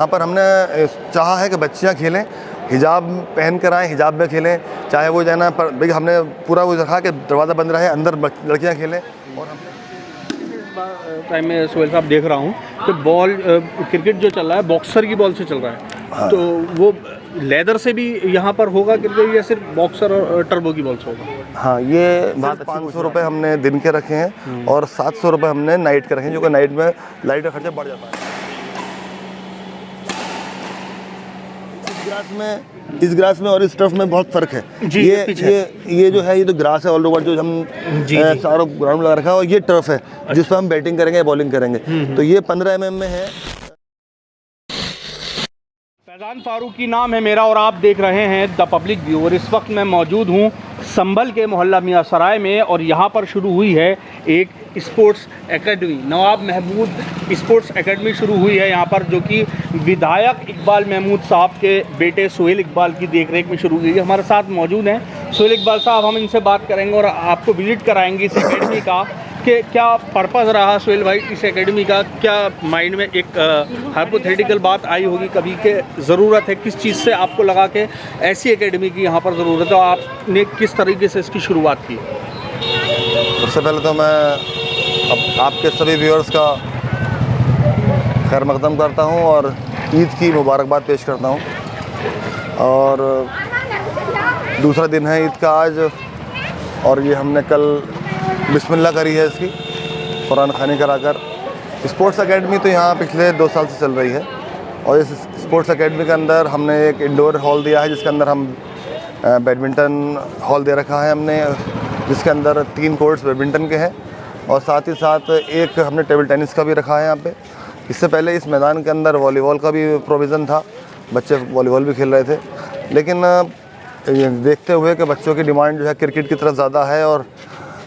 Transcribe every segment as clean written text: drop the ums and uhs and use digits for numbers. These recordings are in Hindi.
यहाँ पर हमने चाहा है कि बच्चियाँ खेलें, हिजाब पहन कर आएँ, हिजाब में खेलें, चाहे वो जाना पर भाई हमने पूरा वो रखा कि दरवाज़ा बंद रहे, अंदर लड़कियाँ खेलें। और टाइम में सोहेल साहब देख रहा हूँ कि बॉल क्रिकेट जो चल रहा है बॉक्सर की बॉल से चल रहा है। हाँ। तो वो लेदर से भी यहाँ पर होगा क्रिकेट या सिर्फ बॉक्सर और टर्बो की बॉल से होगा? हाँ, ये 500 रुपये हमने दिन के रखे हैं और 700 रुपये हमने नाइट के रखे हैं, जो कि नाइट में लाइट का खर्चा बढ़ जाता है। इस ग्रास में और इस टर्फ में बहुत फ़र्क है जी। ये जो है ये तो ग्रास है ऑल ओवर जो हम सारा ग्राउंड लगा रखा है, और ये टर्फ है जिस पर हम बैटिंग करेंगे बॉलिंग करेंगे। तो ये 15 mm में है। फैज़ान फारूकी नाम है मेरा और आप देख रहे हैं द पब्लिक व्यू। और इस वक्त मैं मौजूद हूँ संभल के मोहल्ला मियाँ सराय में, और यहाँ पर शुरू हुई है एक स्पोर्ट्स एकेडमी, नवाब महमूद स्पोर्ट्स एकेडमी शुरू हुई है यहाँ पर, जो कि विधायक इकबाल महमूद साहब के बेटे सोहेल इकबाल की देखरेख में शुरू हुई है। हमारे साथ मौजूद हैं सोहेल इकबाल साहब, हम इनसे बात करेंगे और आपको विजिट कराएंगे इस एकेडमी का कि क्या पर्पज़ रहा सोहेल भाई इस एकेडमी का। क्या माइंड में एक हाइपोथेटिकल बात आई होगी कभी कि ज़रूरत है, किस चीज़ से आपको लगा कि ऐसी एकेडमी की यहाँ पर ज़रूरत है, और आपने किस तरीके से इसकी शुरुआत की? सबसे पहले तो मैं आपके सभी व्यूअर्स का खैर मकदम करता हूँ और ईद की मुबारकबाद पेश करता हूँ। और दूसरा दिन है ईद का आज, और ये हमने कल बिस्मिल्लाह करी है इसकी कुरान खानी कराकर। स्पोर्ट्स एकेडमी तो यहाँ पिछले 2 साल से चल रही है, और इस स्पोर्ट्स एकेडमी के अंदर हमने एक इंडोर हॉल दिया है, जिसके अंदर हम बैडमिंटन हॉल दे रखा है हमने, जिसके अंदर 3 कोर्ट्स बैडमिंटन के हैं, और साथ ही साथ एक हमने टेबल टेनिस का भी रखा है यहाँ पे। इससे पहले इस मैदान के अंदर वॉलीबॉल का भी प्रोविज़न था, बच्चे वॉलीबॉल भी खेल रहे थे। लेकिन देखते हुए कि बच्चों की डिमांड जो है क्रिकेट की तरफ ज़्यादा है, और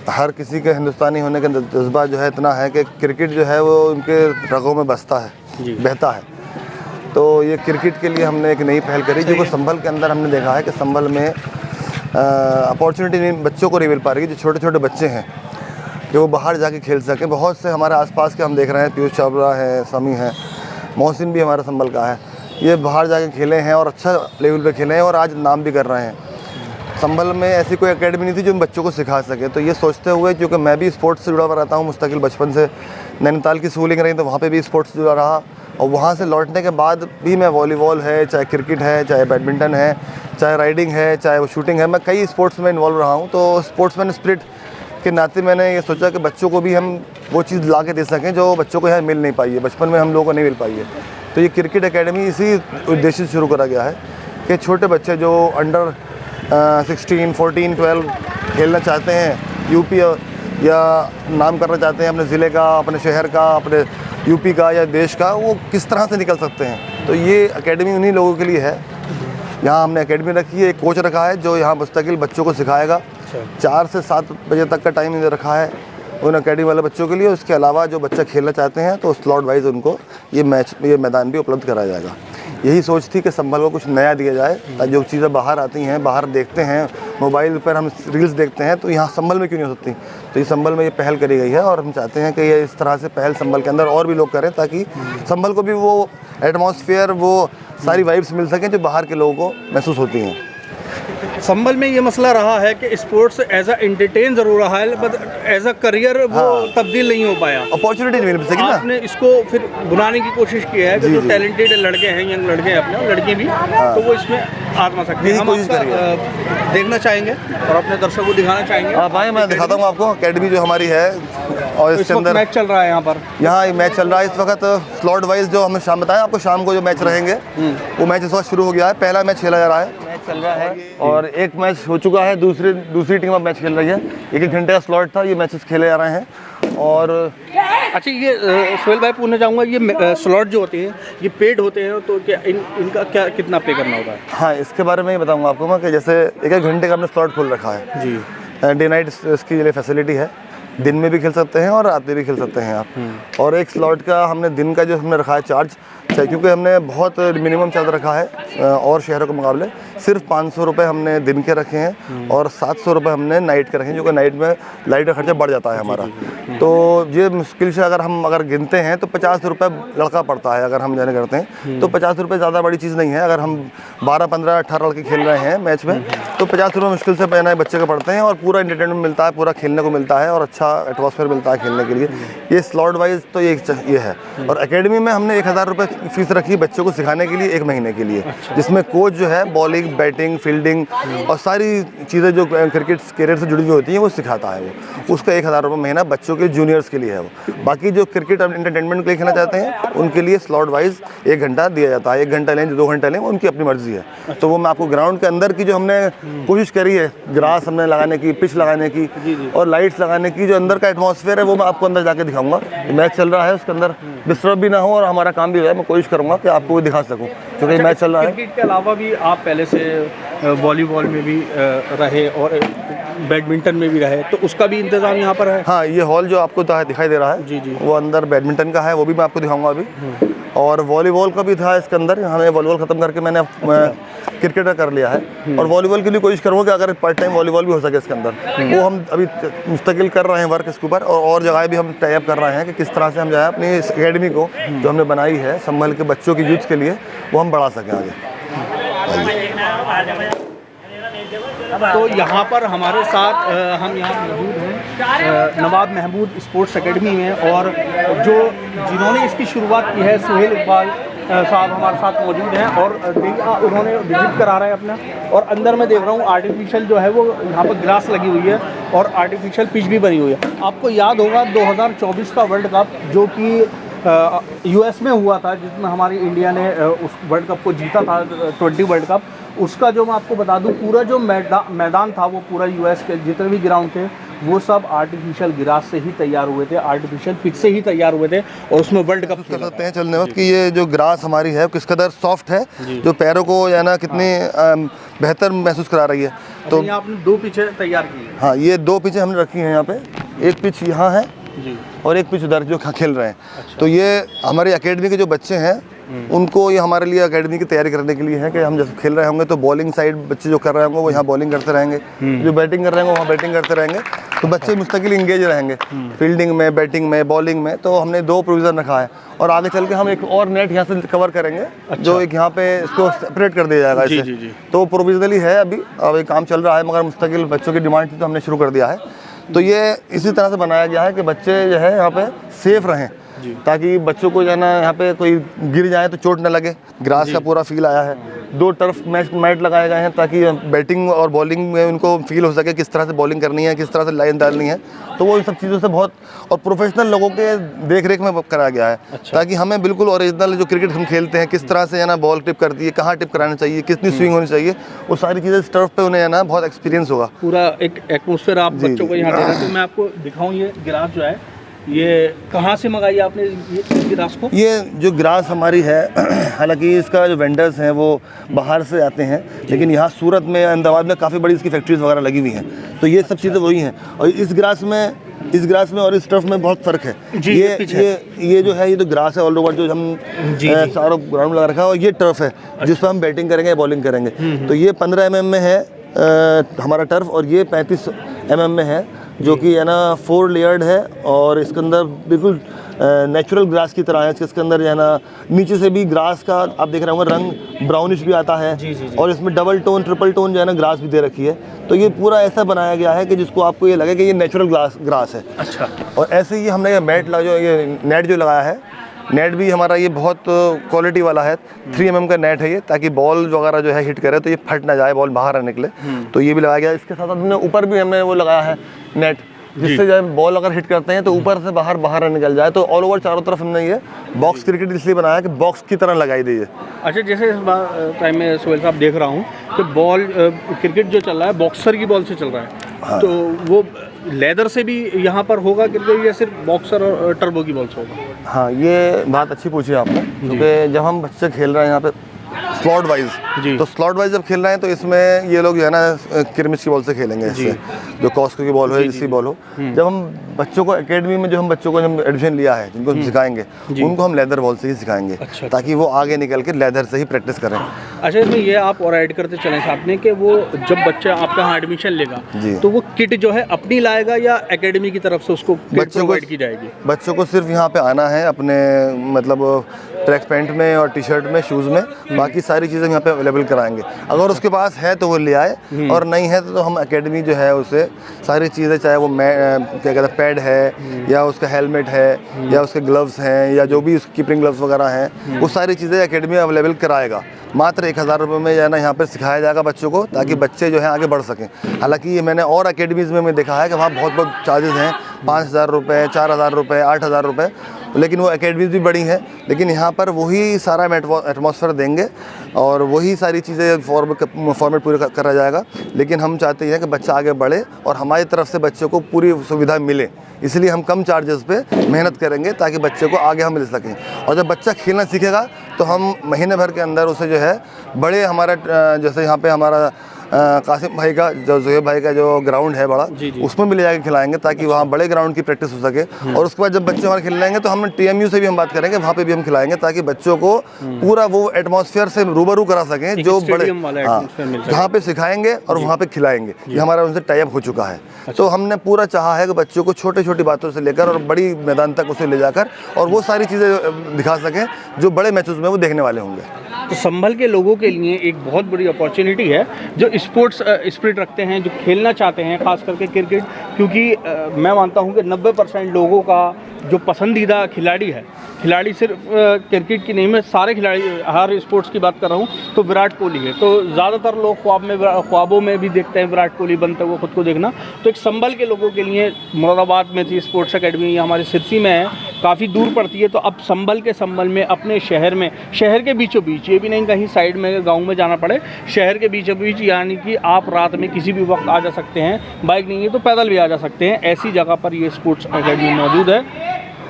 हर किसी के हिंदुस्तानी होने का जज्बा जो है इतना है कि क्रिकेट जो है वो उनके रगों में बसता है, बहता है। तो ये क्रिकेट के लिए हमने एक नई पहल करी, जो कि संभल के अंदर हमने देखा है कि संभल में अपॉर्चुनिटी बच्चों को नहीं मिल पा रही, जो छोटे छोटे बच्चे हैं कि वो बाहर जाके खेल सकें। बहुत से हमारे आसपास के हम देख रहे हैं, पीयूष चावला है, समी है, मोहसिन भी हमारा संभल का है, ये बाहर जाके खेले हैं और अच्छा लेवल पे खेले हैं और आज नाम भी कर रहे हैं। संभल में ऐसी कोई एकेडमी नहीं थी जो बच्चों को सिखा सके। तो ये सोचते हुए, क्योंकि मैं भी स्पोर्ट्स से जुड़ा हुआ रहता हूँ मुस्तकिल, बचपन से नैनीताल की स्कूलिंग रही तो वहाँ पे भी स्पोर्ट्स से जुड़ा रहा, और वहाँ से लौटने के बाद भी मैं वॉलीबॉल है, चाहे क्रिकेट है, चाहे बैडमिंटन है, चाहे राइडिंग है, चाहे वो शूटिंग है, मैं कई स्पोर्ट्स में इन्वॉल्व रहा हूँ। तो स्पोर्ट्समैन स्पिरिट के नाते मैंने ये सोचा कि बच्चों को भी हम वो चीज़ ला के दे सकें जो बच्चों को यहाँ मिल नहीं पाई है, बचपन में हम लोगों को नहीं मिल पाई है। तो ये क्रिकेट एकेडमी इसी उद्देश्य से शुरू करा गया है कि छोटे बच्चे जो अंडर 16, 14, 12 खेलना चाहते हैं, यूपी या नाम करना चाहते हैं अपने ज़िले का, अपने शहर का, अपने यूपी का या देश का, वो किस तरह से निकल सकते हैं। तो ये एकेडमी उन्हीं लोगों के लिए है। यहाँ हमने एकेडमी रखी है, एक कोच रखा है जो यहाँ मुस्तकिल बच्चों को सिखाएगा। 4 से 7 बजे तक का टाइम इन्हें रखा है उन एकेडमी वाले बच्चों के लिए। उसके अलावा जो बच्चा खेलना चाहते हैं तो स्लॉट वाइज उनको ये मैदान भी उपलब्ध कराया जाएगा। यही सोच थी कि संभल को कुछ नया दिया जाए। जो चीज़ें बाहर आती हैं, बाहर देखते हैं, मोबाइल पर हम रील्स देखते हैं, तो यहाँ संभल में क्यों नहीं हो सकती। तो ये संभल में ये पहल करी गई है, और हम चाहते हैं कि ये इस तरह से पहल संभल के अंदर और भी लोग करें, ताकि संभल को भी वो एटमॉस्फेयर, वो सारी वाइब्स मिल सकें जो बाहर के लोगों को महसूस होती हैं। संभल में ये मसला रहा है कि स्पोर्ट्स एज अ एंटरटेन ज़रूर रहा है, बट एज अ करियर वो तब्दील नहीं हो पाया, अपॉर्चुनिटी नहीं मिल सकी ना। आपने इसको फिर बुलाने की कोशिश की है कि जो टैलेंटेड लड़के हैं, यंग लड़के हैं अपने, और लड़के भी, तो वो इसमें आजमा सकते हैं। हम आपका देखना चाहेंगे और अपने दर्शकों को दिखाना चाहेंगे। भाई मैं दिखाता हूँ आपको एकेडमी जो हमारी है, और इसके अंदर मैच चल रहा है। यहाँ मैच चल रहा है इस वक्त स्लॉट वाइज। जो हमें शाम बताया आपको, शाम को जो मैच रहेंगे वो मैच इस वक्त शुरू हो गया है। पहला मैच खेला जा रहा है, चल रहा है, और एक मैच हो चुका है, दूसरी टीम अब मैच खेल रही है। 1 घंटे का स्लॉट था, ये मैचेस खेले जा रहे हैं। और अच्छा, ये सोहेल भाई पूछना चाहूँगा, ये स्लॉट जो होते हैं ये पेड होते हैं, तो क्या इनका क्या कितना पे करना होता है? हाँ, इसके बारे में ही बताऊँगा आपको मैं कि जैसे 1 घंटे का हमने स्लॉट खोल रखा है जी। डे नाइट इसकी लिए फैसिलिटी है, दिन में भी खेल सकते हैं और रात में भी खेल सकते हैं आप। और एक स्लॉट का हमने दिन का जो हमने रखा है चार्ज, क्योंकि हमने बहुत मिनिमम चार्ज रखा है और शहरों के मुकाबले, सिर्फ 500 रुपये हमने दिन के रखे हैं और 700 रुपये हमने नाइट के रखे हैं, जो कि नाइट में लाइट का खर्चा बढ़ जाता है हमारा। तो ये मुश्किल से अगर गिनते हैं तो 50 रुपये लड़का पड़ता है। अगर हम जाने करते हैं तो 50 रुपये ज़्यादा बड़ी चीज़ नहीं है। अगर हम 12, 15, 18 लड़के खेल रहे हैं मैच में तो 50 रुपये मुश्किल से पहना है बच्चे के पड़ते हैं और पूरा इंटरटेनमेंट मिलता है, पूरा खेलने को मिलता है और अच्छा एटमॉस्फेयर मिलता है खेलने के लिए। ये स्लॉट वाइज तो ये है। और एकेडमी में हमने 1000 रुपये फीस रखी बच्चों को सिखाने के लिए 1 महीने के लिए, जिसमें कोच जो है बॉलिंग, बैटिंग, फील्डिंग और सारी चीज़ें जो क्रिकेट कैरियर से जुड़ी हुई होती हैं वो सिखाता है। वो उसका 1000 रुपये महीना बच्चों के जूनियर्स के लिए है। वो बाकी जो क्रिकेट एंटरटेनमेंट के लिए खेलना चाहते हैं उनके लिए स्लॉट वाइज 1 घंटा दिया जाता है। 1 घंटा लें, 2 घंटा लें, उनकी अपनी मर्जी है। तो वो मैं आपको ग्राउंड के अंदर की जो हमने कोशिश करी है, ग्रास हमने लगाने की, पिच लगाने की और लाइट्स लगाने की, जो अंदर का एटमॉस्फेयर है वो मैं आपको अंदर जाके दिखाऊंगा। मैच चल रहा है उसके अंदर डिस्टर्ब भी ना हो और हमारा काम भी हो जाए, मैं कोशिश करूंगा कि आपको वो दिखा सकूं, क्योंकि मैच चल रहा है। क्रिकेट के अलावा भी आप पहले से वॉलीबॉल में भी रहे और बैडमिंटन में भी रहे, तो उसका भी इंतजाम यहाँ पर है? हाँ, ये हॉल जो आपको दिखाई दे रहा है जी। वो अंदर बैडमिंटन का है, वो भी मैं आपको दिखाऊंगा अभी। और वॉलीबॉल का भी था इसके अंदर। हमें वॉलीबॉल ख़त्म करके मैंने क्रिकेट कर लिया है और वॉलीबॉल के लिए कोशिश करूँगा कि अगर पार्ट टाइम वॉलीबॉल भी हो सके इसके अंदर। वो हम अभी मुस्तकिल कर रहे हैं वर्क इसके ऊपर और जगह भी हम टाइप कर रहे हैं कि किस तरह से हम जो है अपनी इस एकेडमी को जो हमने बनाई है संभल के बच्चों की यूथ के लिए वो हम बढ़ा सकें आगे। तो यहाँ पर हमारे साथ हम यहाँ मौजूद हैं नवाब महमूद स्पोर्ट्स एकेडमी में, और जिन्होंने इसकी शुरुआत की है सुहेल इकबाल साहब हमारे साथ मौजूद हैं और उन्होंने विजिट करा रहे हैं अपना। और अंदर मैं देख रहा हूँ आर्टिफिशियल जो है वो यहाँ पर ग्रास लगी हुई है और आर्टिफिशियल पिच भी बनी हुई है। आपको याद होगा 2024 का वर्ल्ड कप जो कि यूएस में हुआ था, जिसमें हमारी इंडिया ने उस वर्ल्ड कप को जीता था, 20 वर्ल्ड कप। उसका जो मैं आपको बता दूं, पूरा जो मैदान था वो पूरा यूएस के जितने भी ग्राउंड थे वो सब आर्टिफिशियल ग्रास से ही तैयार हुए थे, आर्टिफिशियल पिच से ही तैयार हुए थे और उसमें वर्ल्ड कप कर सकते हैं चलने वक्त कि ये जो ग्रास हमारी है किस कदर सॉफ्ट है, जो पैरों को या ना कितनी बेहतर महसूस करा रही है। तो यहाँ आपने 2 पिचें तैयार की हैं। हाँ, ये 2 पिचें हमने रखी हैं यहाँ पे। एक पिच यहाँ है जी और एक पिच उधर जो खेल रहे हैं। तो ये हमारी एकेडमी के जो बच्चे हैं उनको ये हमारे लिए एकेडमी की तैयारी करने के लिए है कि हम जब खेल रहे होंगे तो बॉलिंग साइड बच्चे जो कर रहे होंगे वो यहाँ बॉलिंग करते रहेंगे, जो बैटिंग कर रहे होंगे वहाँ बैटिंग करते रहेंगे। तो बच्चे मुस्तकिल इंगेज रहेंगे फील्डिंग में, बैटिंग में, बॉलिंग में। तो हमने 2 प्रोविज़न रखा है और आगे चल के हम एक और नेट यहाँ से कवर करेंगे। जो एक यहाँ पे इसको सेपरेट कर दिया जाएगा इससे। तो प्रोविजनली है अभी, अब एक काम चल रहा है, मगर मुस्तकिल बच्चों की डिमांड थी तो हमने शुरू कर दिया है। तो ये इसी तरह से बनाया गया है कि बच्चे जो है यहाँ पे सेफ रहें, ताकि बच्चों को जो है ना यहाँ पे कोई गिर जाए तो चोट न लगे। ग्रास का पूरा फील आया है। 2 टर्फ मैट लगाए गए हैं ताकि बैटिंग और बॉलिंग में उनको फील हो सके किस तरह से बॉलिंग करनी है, किस तरह से लाइन डालनी है। तो वो इन सब चीज़ों से बहुत और प्रोफेशनल लोगों के देख रेख में कराया गया है। ताकि हमें बिल्कुल ओरिजिनल जो क्रिकेट हम खेलते हैं किस तरह से है ना बॉल टिप करती है, कहाँ टिप कराना चाहिए, कितनी स्विंग होनी चाहिए, वो सारी चीज़ें इस टर्फ पे उन्हें है ना बहुत एक्सपीरियंस होगा। पूरा एक एटमॉस्फेयर आप बच्चों को यहाँ दे रहे हैं। तो मैं आपको दिखाऊँ ये ग्रास जो है, ये कहाँ से मंगाई आपने ये ग्रास को? ये जो ग्रास हमारी है हालांकि इसका जो वेंडर्स हैं वो बाहर से आते हैं, लेकिन यहाँ सूरत में, अहमदाबाद में काफ़ी बड़ी इसकी फैक्ट्रीज वगैरह लगी हुई हैं। तो ये सब चीज़ें वही हैं। और इस ग्रास में और इस टर्फ में बहुत फ़र्क है। ये जो है ये तो ग्रास है ऑल ओवर जो हम चारों ग्राउंड लगा रखा है, और ये टर्फ है जिस पर हम बैटिंग करेंगे, बॉलिंग करेंगे। तो ये 15 mm में है हमारा टर्फ और ये 35 mm में है, जो कि है ना 4 लेयर्ड है और इसके अंदर बिल्कुल नेचुरल ग्रास की तरह है। इसके अंदर जो है ना नीचे से भी ग्रास का आप देख रहे होंगे रंग ब्राउनिश भी आता है। और इसमें डबल टोन, ट्रिपल टोन जो है ना ग्रास भी दे रखी है। तो ये पूरा ऐसा बनाया गया है कि जिसको आपको ये लगे कि ये नेचुरल ग्रास है। अच्छा। और ऐसे ही हमने ये नेट जो लगाया है, नेट भी हमारा ये बहुत क्वालिटी वाला है। 3 mm का नेट है ये, ताकि बॉल वगैरह जो है हिट करे तो ये फट ना जाए, बॉल बाहर ना निकले। तो ये भी लगाया गया। इसके साथ हमने ऊपर भी हमने वो लगाया है नेट, जिससे जब बॉल अगर हिट करते हैं तो ऊपर से बाहर निकल जाए। तो ऑल ओवर चारों तरफ हमने ये बॉक्स क्रिकेट इसलिए बनाया कि बॉक्स की तरह लगाई दी है। अच्छा, जैसे इस टाइम में सोहेल साहब देख रहा हूँ कि बॉल क्रिकेट जो चल रहा है बॉक्सर की बॉल से चल रहा है। हाँ। तो वो लेदर से भी यहाँ पर होगा क्रिकेट या सिर्फ बॉक्सर और टर्बो की बॉल से होगा? हाँ, ये बात अच्छी पूछी आपने, क्योंकि जब हम बच्चे खेल रहे हैं यहाँ पे स्लॉट वाइज, तो स्लॉट वाइज जब खेल रहे हैं तो इसमें ये लोग जो है ना किरमिश की बॉल से खेलेंगे, इससे जो कॉस्को की बॉल हो, जिसकी बॉल हो। जब हम बच्चों को एकेडमी में जो एडमिशन लिया है, जिनको हम सिखाएंगे, उनको हम लेदर बॉल से ही सिखाएंगे। ताकि वो आगे निकल के लेदर से ही प्रैक्टिस करें। अच्छा, इसमें ये आप और ऐड करते चलें साथ में कि वो जब बच्चा आपके यहाँ एडमिशन लेगा तो वो किट जो है अपनी लाएगा या एकेडमी की तरफ से उसको किट प्रोवाइड की जाएगी? बच्चों को सिर्फ यहाँ पे आना है अपने मतलब ट्रैक पैंट में और टी शर्ट में, शूज़ में, बाकी सारी चीज़ें यहाँ पे अवेलेबल कराएंगे। अगर उसके पास है तो वो ले आए, और नहीं है तो हम एकेडमी जो है उसे सारी चीज़ें, चाहे वो क्या कहते हैं पैड है या उसका हेलमेट है या उसके ग्लव्स हैं या जो भी कीपिंग ग्लव्स वगैरह हैं, वो सारी चीज़ें एकेडमी अवेलेबल कराएगा। मात्र 1000 रुपये में जो है ना यहाँ पर सिखाया जाएगा बच्चों को, ताकि बच्चे जो है आगे बढ़ सकें। हालांकि ये मैंने और एकेडमीज़ में देखा है कि वहाँ बहुत चार्जेस हैं, 5000 रुपये, 4000 रुपये, 8000 रुपये, लेकिन वो एकेडमीज़ भी बड़ी हैं। लेकिन यहाँ पर वही सारा एटमॉस्फेयर देंगे और वही सारी चीज़ें फॉर्मेट पूरा करा जाएगा। लेकिन हम चाहते हैं कि बच्चा आगे बढ़े और हमारी तरफ से बच्चों को पूरी सुविधा मिले, इसलिए हम कम चार्जेस पे मेहनत करेंगे ताकि बच्चे को आगे हम मिल सकें। और जब बच्चा खेलना सीखेगा तो हम महीने भर के अंदर उसे जो है बड़े हमारा जैसे यहाँ पे हमारा कासिम भाई का जो जोहेब भाई का जो ग्राउंड है बड़ा, उसमें भी ले जाके खिलाएंगे ताकि वहाँ बड़े ग्राउंड की प्रैक्टिस हो सके। और उसके बाद जब बच्चे वहाँ खेलेंगे तो हम TMU से भी हम बात करेंगे, वहाँ पे भी हम खिलाएंगे ताकि बच्चों को पूरा वो एटमॉस्फेयर से रूबरू करा सकें जो बड़े, जहाँ पे सिखाएंगे और वहाँ पे खिलाएंगे। ये हमारा उनसे टाई अप हो चुका है। तो हमने पूरा चाहा है कि बच्चों को छोटी छोटी बातों से लेकर और बड़ी मैदान तक उसे ले जाकर और वो सारी चीज़ें दिखा सकें जो बड़े मैचेस में वो देखने वाले होंगे। तो संभल के लोगों के लिए एक बहुत बड़ी अपॉर्चुनिटी है जो स्पोर्ट्स स्पिरिट रखते हैं, जो खेलना चाहते हैं, खास करके क्रिकेट, क्योंकि मैं मानता हूं कि 90% लोगों का जो पसंदीदा खिलाड़ी सिर्फ क्रिकेट की नहीं, मैं सारे खिलाड़ी हर स्पोर्ट्स की बात कर रहा हूं तो विराट कोहली है। तो ज़्यादातर लोग ख्वाबों में भी देखते हैं विराट कोहली बनते हुए खुद को देखना। तो एक संभल के लोगों के लिए मुरादाबाद में थी स्पोर्ट्स एकेडमी, हमारे सिरसी में है, काफ़ी दूर पड़ती है। तो अब संभल में अपने शहर के बीचों बीच, ये भी नहीं कहीं साइड में गाँव में जाना पड़े, शहर के बीचों बीच, यानी कि आप रात में किसी भी वक्त आ जा सकते हैं, बाइक नहीं है तो पैदल भी आ जा सकते हैं। ऐसी जगह पर ये स्पोर्ट्स एकेडमी मौजूद है।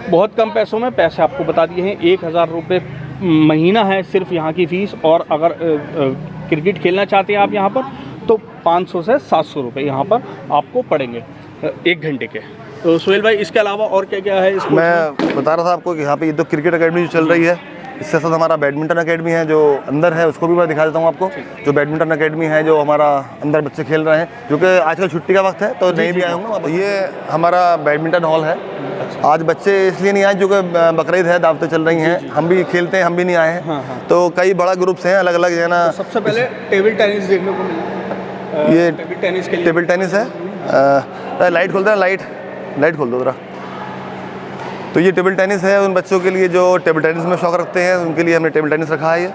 बहुत कम पैसों में, पैसे आपको बता दिए हैं, 1000 रुपये महीना है सिर्फ यहाँ की फ़ीस। और अगर क्रिकेट खेलना चाहते हैं आप यहाँ पर तो 500 से 700 रुपये यहाँ पर आपको पड़ेंगे 1 घंटे के। तो सुहेल भाई, इसके अलावा और क्या क्या है? मैं बता रहा था आपको कि यहाँ पे ये तो क्रिकेट एकेडमी जो चल रही है, इसके साथ हमारा बैडमिंटन एकेडमी है जो अंदर है, उसको भी मैं दिखा देता हूँ आपको। जो बैडमिंटन एकेडमी है जो हमारा अंदर बच्चे खेल रहे हैं, जो कि आजकल छुट्टी का वक्त है तो नहीं भी आए होंगे। ये हमारा बैडमिंटन हॉल है। आज बच्चे इसलिए नहीं आए क्योंकि बकरीद है, दावतें चल रही हैं, हम भी खेलते हैं, हम भी नहीं आए हैं। तो कई बड़ा ग्रुप्स हैं अलग अलग, है ना। सबसे पहले टेबल टेनिस देखने को मिला। ये टेबल टेनिस है। लाइट खोल दो, लाइट खोल दो जरा। तो ये टेबल टेनिस है उन बच्चों के लिए जो टेबल टेनिस में शौक रखते हैं, उनके लिए हमने टेबल टेनिस रखा है ये,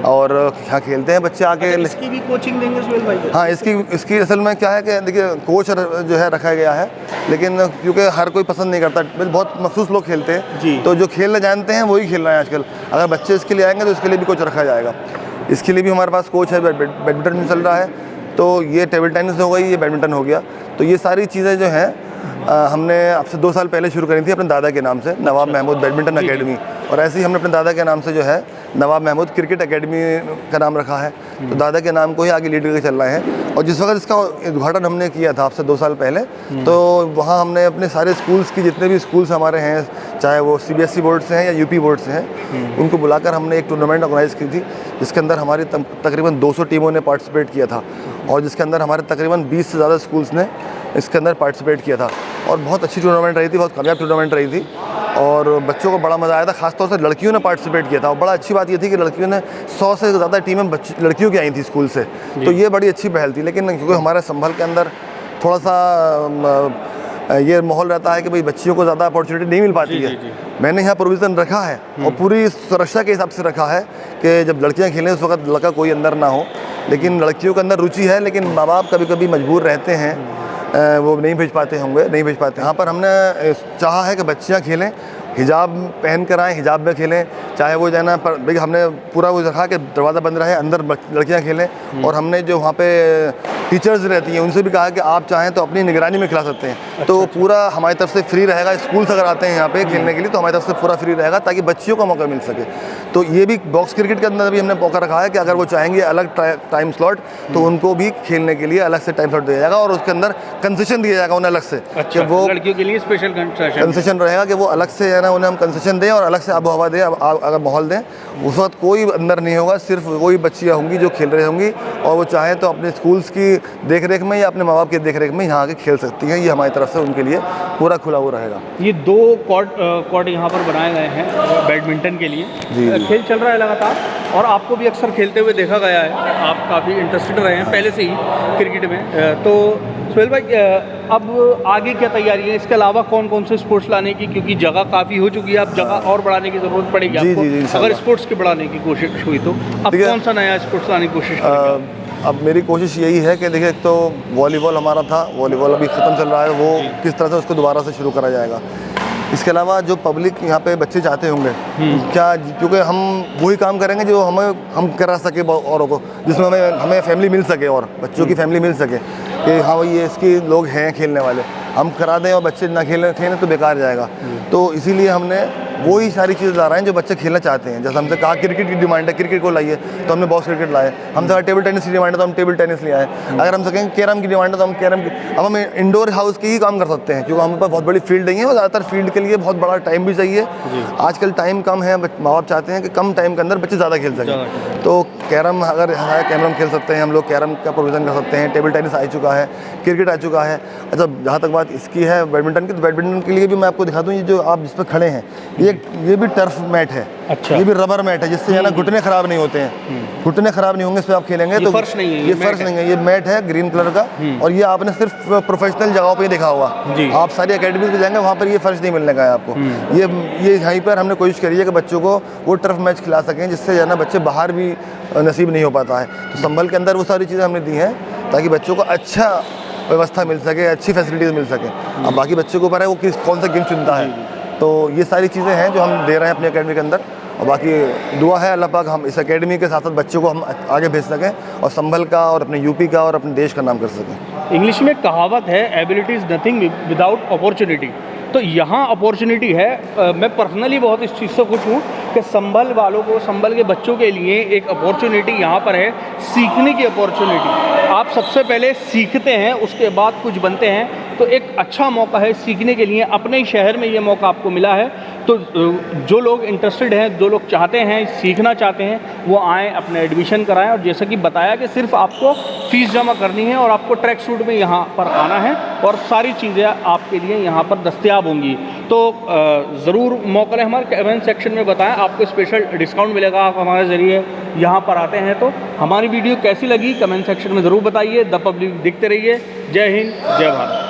और यहाँ खेलते हैं बच्चे आके। इसकी भी कोचिंग देंगे सुहेल भाई? हाँ, इसकी असल में क्या है कि देखिए कोच जो है रखा गया है, लेकिन क्योंकि हर कोई पसंद नहीं करता, बहुत मखसूस लोग खेलते हैं, तो जो खेलना जानते हैं वही खेल रहे हैं आजकल। अगर बच्चे इसके लिए आएंगे तो इसके लिए भी कोच रखा जाएगा। इसके लिए भी हमारे पास कोच है, बैडमिंटन चल रहा है, तो ये टेबल टेनिस हो गई, ये बैडमिंटन हो गया। तो ये सारी चीज़ें जो हैं हमने अब से 2 साल पहले शुरू करी थी अपने दादा के नाम से, नवाब महमूद बैडमिंटन एकेडमी। और ऐसे ही हमने अपने दादा के नाम से जो है नवाब महमूद क्रिकेट एकेडमी का नाम रखा है। तो दादा के नाम को ही आगे लीड करके चल रहे हैं। और जिस वक्त इसका उद्घाटन हमने किया था आपसे 2 साल पहले, तो वहाँ हमने अपने सारे स्कूल्स की, जितने भी स्कूल्स हमारे हैं, चाहे वो CBSE बोर्ड से हैं या UP बोर्ड से हैं, उनको बुलाकर हमने एक टूर्नामेंट ऑर्गेनाइज़ की थी, जिसके अंदर हमारी तकरीबन 200 टीमों ने पार्टिसिपेट किया था, और जिसके अंदर हमारे तकरीबन 20 से ज़्यादा स्कूल्स ने इसके अंदर पार्टिसिपेट किया था। और बहुत अच्छी टूर्नामेंट रही थी, बहुत कामयाब टूर्नामेंट रही थी, और बच्चों को बड़ा मज़ा आया था। खासतौर से लड़कियों ने पार्टिसिपेट किया था, और बड़ा अच्छी बात ये थी कि लड़कियों ने 100 से ज़्यादा टीमें लड़कियों की आई थी स्कूल से, तो ये बड़ी अच्छी पहल थी। लेकिन क्योंकि हमारे संभल के अंदर थोड़ा सा ये माहौल रहता है कि भाई बच्चियों को ज़्यादा अपॉर्चुनिटी नहीं मिल पाती है, मैंने यहाँ प्रोविज़न रखा है और पूरी सुरक्षा के हिसाब से रखा है कि जब लड़कियाँ खेलें उस वक्त लड़का कोई अंदर ना हो। लेकिन लड़कियों के अंदर रुचि है, लेकिन माँ बाप कभी कभी मजबूर रहते हैं, वो नहीं भेज पाते। यहाँ पर हमने चाहा है कि बच्चियाँ खेलें, हिजाब पहन कर आएँ, हिजाब में खेलें, चाहे वो जाना पर भाई हमने पूरा वो रखा कि दरवाज़ा बंद रहे, अंदर लड़कियाँ खेलें। और हमने जो वहाँ पे टीचर्स रहती हैं, उनसे भी कहा कि आप चाहें तो अपनी निगरानी में खिला सकते हैं। तो पूरा हमारी तरफ से फ्री रहेगा। स्कूल्स अगर आते हैं यहाँ पे खेलने के लिए तो हमारी तरफ से पूरा फ्री रहेगा ताकि बच्चियों को मौका मिल सके। तो ये भी बॉक्स क्रिकेट के अंदर भी हमने मौका रखा है कि अगर वो चाहेंगे अलग टाइम स्लॉट तो उनको भी खेलने के लिए अलग से टाइम स्लॉट दिया जाएगा और उसके अंदर कंसेशन दिया जाएगा उन्हें अलग से। अच्छा, कि वो लड़कियों के लिए स्पेशल कंसेशन रहेगा कि वो अलग से है ना, उन्हें हम कंसेशन दें और अलग से आबो हवा दें, अगर माहौल दें। उस वक्त कोई अंदर नहीं होगा, सिर्फ वही बच्चियाँ होंगी जो खेल रही होंगी और वो चाहें तो अपने स्कूल्स की देखरेख में या अपने माँ बाप की देखरेख में यहाँ आके खेल सकती हैं। ये हमारी तरफ से उनके लिए पूरा खुला हुआ रहेगा। ये 2 कोर्ट यहाँ पर बनाए गए हैं बैडमिंटन के लिए। जी। खेल चल रहा है लगातार और आपको भी अक्सर खेलते हुए देखा गया है। आप काफ़ी इंटरेस्टेड रहे हैं पहले से ही क्रिकेट में। तो सुहेल भाई, अब आगे क्या तैयारी है? इसके अलावा कौन कौन से स्पोर्ट्स लाने की, क्योंकि जगह काफ़ी हो चुकी है, अब जगह और बढ़ाने की ज़रूरत पड़ेगी जी, आपको। जी, जी, अगर स्पोर्ट्स की बढ़ाने की कोशिश हुई तो अब कौन सा नया स्पोर्ट्स लाने की कोशिश करेंगे? अब मेरी कोशिश यही है कि देखिए, एक तो वॉलीबॉल हमारा था, वॉलीबॉल अभी ख़त्म चल रहा है, वो किस तरह से उसको दोबारा से शुरू करा जाएगा। इसके अलावा जो पब्लिक यहाँ पे बच्चे चाहते होंगे क्या, क्योंकि हम वही काम करेंगे जो हम करा सके औरों को, जिसमें हमें फैमिली मिल सके और बच्चों की फैमिली मिल सके कि हाँ भाई ये इसके लोग हैं खेलने वाले, हम करा दें और बच्चे ना खेलें तो बेकार जाएगा। तो इसीलिए हमने वही सारी चीज़ें ला रहे हैं जो बच्चे खेलना चाहते हैं। जैसे हमसे कहा क्रिकेट की डिमांड है, क्रिकेट को लाइए, तो हमने बॉक्स क्रिकेट लाए। हमसे कहा टेबल टेनिस की डिमांड है तो हम टेबल टेनिस ले आए। अगर हमसे कहें कैरम की डिमांड है तो हम कैरम की। अब हम इंडोर हाउस के ही काम कर सकते हैं क्योंकि हमारे पास बहुत बड़ी फील्ड नहीं है और ज़्यादातर फील्ड के लिए बहुत बड़ा टाइम भी चाहिए। आजकल टाइम कम है, माँ बाप चाहते हैं कि कम टाइम के अंदर बच्चे ज़्यादा खेल सकें। तो कैरम अगर है, कैरम खेल सकते हैं हम लोग, कैरम का प्रोविज़न कर सकते हैं। टेबल टेनिस आ चुका है, क्रिकेट आ चुका है। अच्छा, जहाँ तक बात इसकी है बैडमिंटन की, तो बैडमिंटन के लिए भी मैं आपको दिखा दूँ, ये जो आप जिस पर खड़े हैं ये भी टर्फ मैट है। अच्छा। ये भी रबर मैट है जिससे है ना घुटने खराब नहीं होते हैं। घुटने खराब नहीं होंगे इस पर आप खेलेंगे तो। फर्श नहीं है, ये फर्श नहीं है, ये मैट है ग्रीन कलर का। और ये आपने सिर्फ प्रोफेशनल जगहों पे देखा होगा। आप सारी एकेडमी पे जाएंगे वहाँ पर ये फर्श नहीं मिलने का है आपको। ये यहीं पर हमने कोशिश करी है कि बच्चों को वो टर्फ मैच खिला सकें जिससे है ना बच्चे बाहर भी नसीब नहीं हो पाता है। तो संभल के अंदर वो सारी चीज़ें हमने दी हैं ताकि बच्चों को अच्छा व्यवस्था मिल सके, अच्छी फैसिलिटीज़ मिल सके। अब बाकी बच्चों के ऊपर है वो कौन सा गेम चुनता है। तो ये सारी चीज़ें हैं जो हम दे रहे हैं अपनी एकेडमी के अंदर। और बाकी दुआ है अल्लाह पाक हम इस एकेडमी के साथ साथ बच्चों को हम आगे भेज सकें और संभल का और अपने यूपी का और अपने देश का नाम कर सकें। इंग्लिश में कहावत है, ability is nothing without opportunity. तो यहाँ अपॉर्चुनिटी है। मैं पर्सनली बहुत इस चीज़ से खुश हूँ कि संभल वालों को, संभल के बच्चों के लिए एक अपॉर्चुनिटी यहाँ पर है, सीखने की अपॉर्चुनिटी। आप सबसे पहले सीखते हैं, उसके बाद कुछ बनते हैं, तो एक अच्छा मौका है सीखने के लिए। अपने ही शहर में ये मौका आपको मिला है। तो जो लोग इंटरेस्टेड हैं, जो लोग चाहते हैं, सीखना चाहते हैं, वो आएँ, अपने एडमिशन कराएं। और जैसा कि बताया कि सिर्फ आपको फ़ीस जमा करनी है और आपको ट्रैक सूट में यहाँ पर आना है और सारी चीज़ें आपके लिए यहाँ पर दस्तयाब होंगी। तो ज़रूर मौका लें। हमारे कमेंट सेक्शन में बताएं, आपको स्पेशल डिस्काउंट मिलेगा आप हमारे ज़रिए यहाँ पर आते हैं। तो हमारी वीडियो कैसी लगी कमेंट सेक्शन में ज़रूर बताइए। द पब्लिक देखते रहिए। जय हिंद, जय भारत।